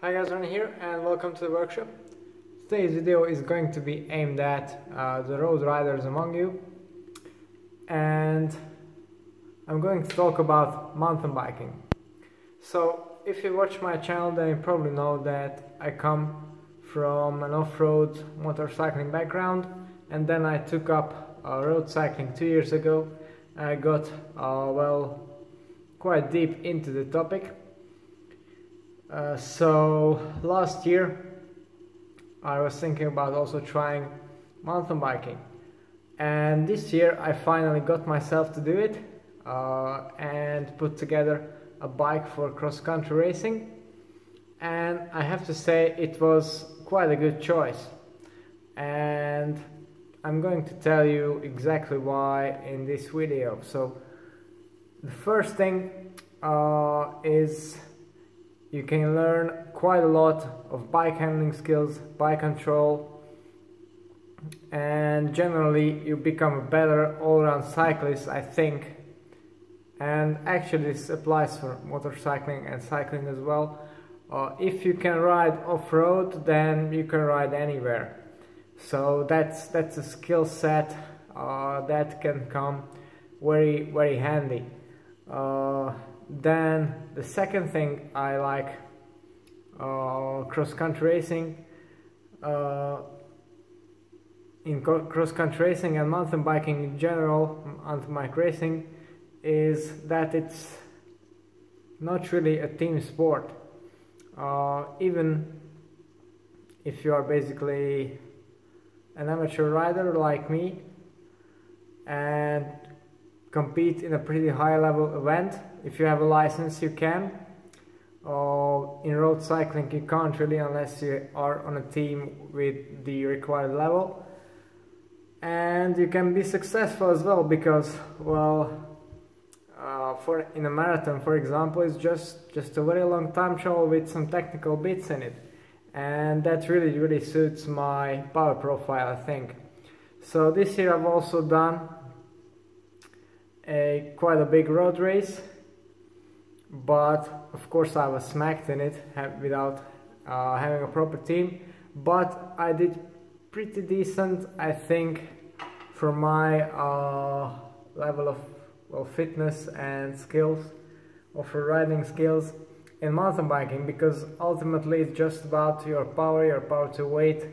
Hi guys, Ron here and welcome to the workshop. Today's video is going to be aimed at the road riders among you, and I'm going to talk about mountain biking. So if you watch my channel, then you probably know that I come from an off-road motorcycling background, and then I took up road cycling 2 years ago. I got quite deep into the topic. So last year I was thinking about also trying mountain biking, and this year I finally got myself to do it and put together a bike for cross-country racing, and I have to say it was quite a good choice, and I'm going to tell you exactly why in this video. So the first thing is you can learn quite a lot of bike handling skills, bike control, and generally you become a better all-around cyclist, I think. And actually this applies for motorcycling and cycling as well. If you can ride off-road, then you can ride anywhere. So that's a skill set that can come very handy. Then the second thing I like cross-country racing, in cross-country racing and mountain biking in general, mountain bike racing, is that it's not really a team sport. Even if you are basically an amateur rider like me and compete in a pretty high level event, if you have a license you can. In road cycling you can't really, unless you are on a team with the required level. And you can be successful as well, because in a marathon, for example, it's just a very long time trial with some technical bits in it, and that really suits my power profile, I think. So this year I've also done quite a big road race, but of course I was smacked in it without having a proper team, but I did pretty decent, I think, for my level of fitness and skills, or for riding skills in mountain biking, because ultimately it's just about your power to weight,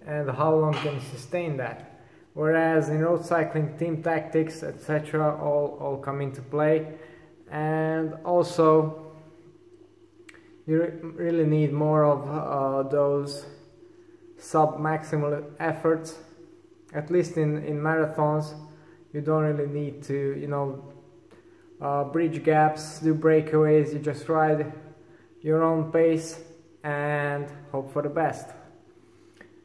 and how long can you sustain that. Whereas in road cycling, team tactics, etc. all come into play, and also you really need more of those sub-maximal efforts. At least in marathons, you don't really need to, bridge gaps, do breakaways. You just ride your own pace and hope for the best.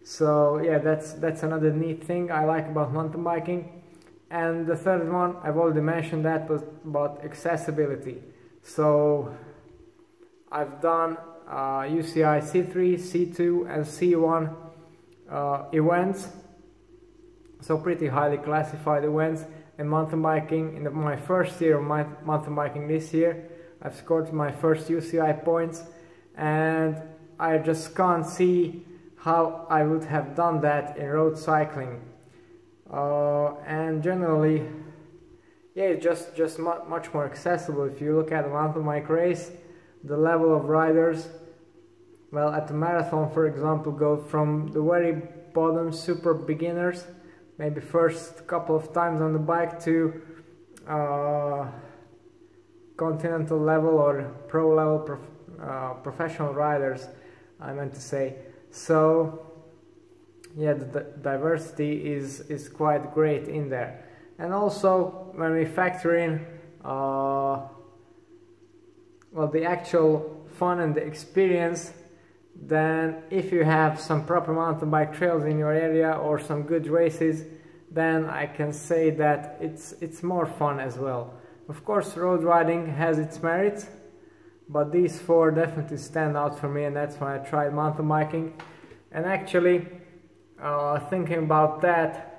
So yeah, that's another neat thing I like about mountain biking. And the third one, I've already mentioned that, was about accessibility. So I've done UCI C3, C2 and C1 events, so pretty highly classified events in mountain biking. In my first year of mountain biking this year, I've scored my first UCI points, and I just can't see how I would have done that in road cycling. And generally, yeah, it's just much more accessible. If you look at a mountain bike race, the level of riders, well, at the marathon, for example, go from the very bottom, super beginners, maybe first couple of times on the bike, to continental level or pro level professional riders, I meant to say. So yeah, the diversity is quite great in there. And also when we factor in the actual fun and the experience, then if you have some proper mountain bike trails in your area or some good races, then I can say that it's more fun as well. Of course, road riding has its merits, but these four definitely stand out for me, and that's why I tried mountain biking. And actually, thinking about that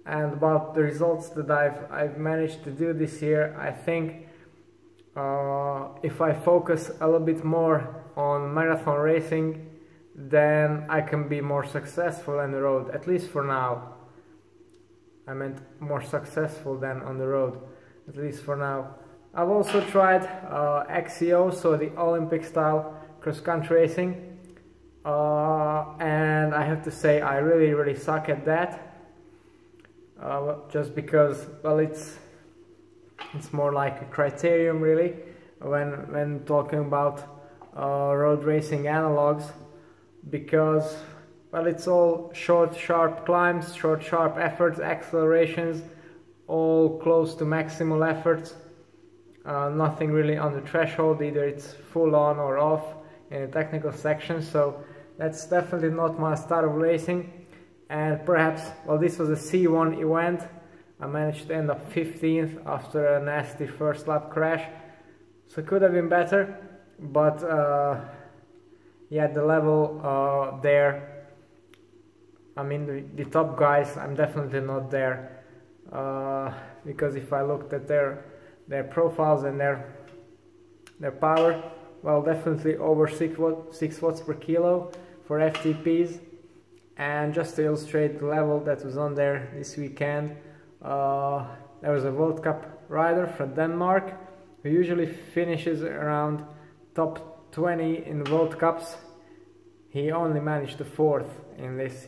and about the results that I've managed to do this year, I think if I focus a little bit more on marathon racing, then I can be more successful on the road, at least for now. I meant more successful than on the road, at least for now. I've also tried XCO, so the Olympic style cross-country racing, and I have to say I really suck at that, just because, well, it's more like a criterium really when talking about road racing analogs, because, well, it's all short sharp climbs, short sharp efforts, accelerations, all close to maximal efforts, nothing really on the threshold, either it's full on or off in the technical section. So that's definitely not my style of racing. And perhaps, well, this was a C1 event. I managed to end up 15th after a nasty first lap crash, so it could have been better, but yeah, the level there, I mean the top guys, I'm definitely not there, because if I looked at their profiles and their power, well, definitely over 6 watts per kilo for FTPs. And just to illustrate the level that was on there this weekend, there was a World Cup rider from Denmark who usually finishes around top 20 in World Cups. He only managed the 4th in this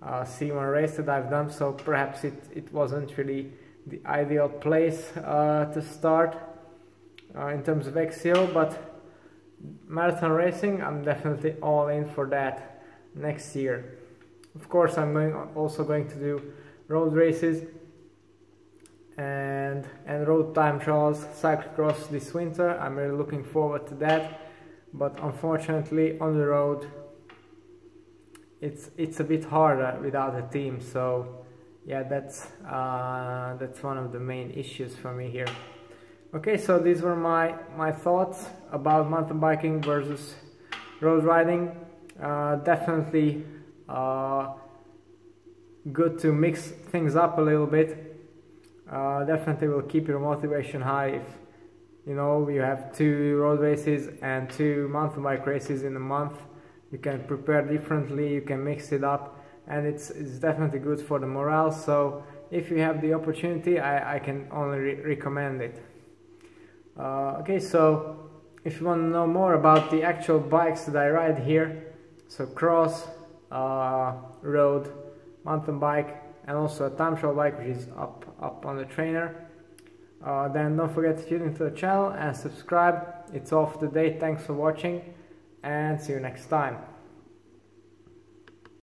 C1 race that I've done, so perhaps it wasn't really the ideal place to start in terms of XCO, but marathon racing, I'm definitely all in for that next year. Of course, I'm also going to do road races and road time trials, cyclocross this winter. I'm really looking forward to that, but unfortunately on the road it's a bit harder without a team. So yeah, that's one of the main issues for me here. Okay, so these were my thoughts about mountain biking versus road riding. Definitely good to mix things up a little bit. Definitely will keep your motivation high if you have 2 road races and 2 mountain bike races in a month. You can prepare differently, you can mix it up, and it's definitely good for the morale. So if you have the opportunity, I can only recommend it. Okay, so if you want to know more about the actual bikes that I ride here, so cross, road, mountain bike, and also a time trial bike, which is up on the trainer, then don't forget to tune into the channel and subscribe. It's all up to date. Thanks for watching, and see you next time.